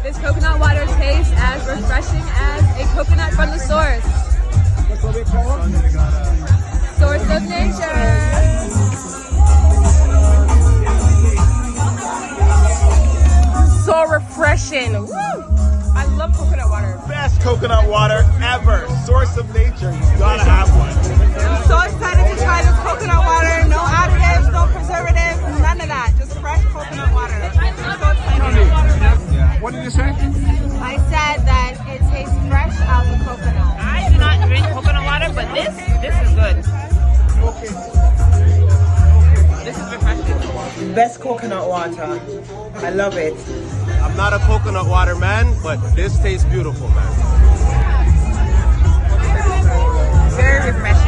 This coconut water tastes as refreshing as a coconut from the source. That's what they call it? Source of nature. So refreshing. Woo! I love coconut water. Best coconut water ever. Source of nature. You gotta have one. I'm so excited to try this coconut water. No additives, no preservatives, none of that. Just fresh coconut water. I'm so excited. What did you say? I said that it tastes fresh out the coconut. I do not drink coconut water, but this is good. This is refreshing. Best coconut water. I love it. I'm not a coconut water man, but this tastes beautiful, man. Very refreshing.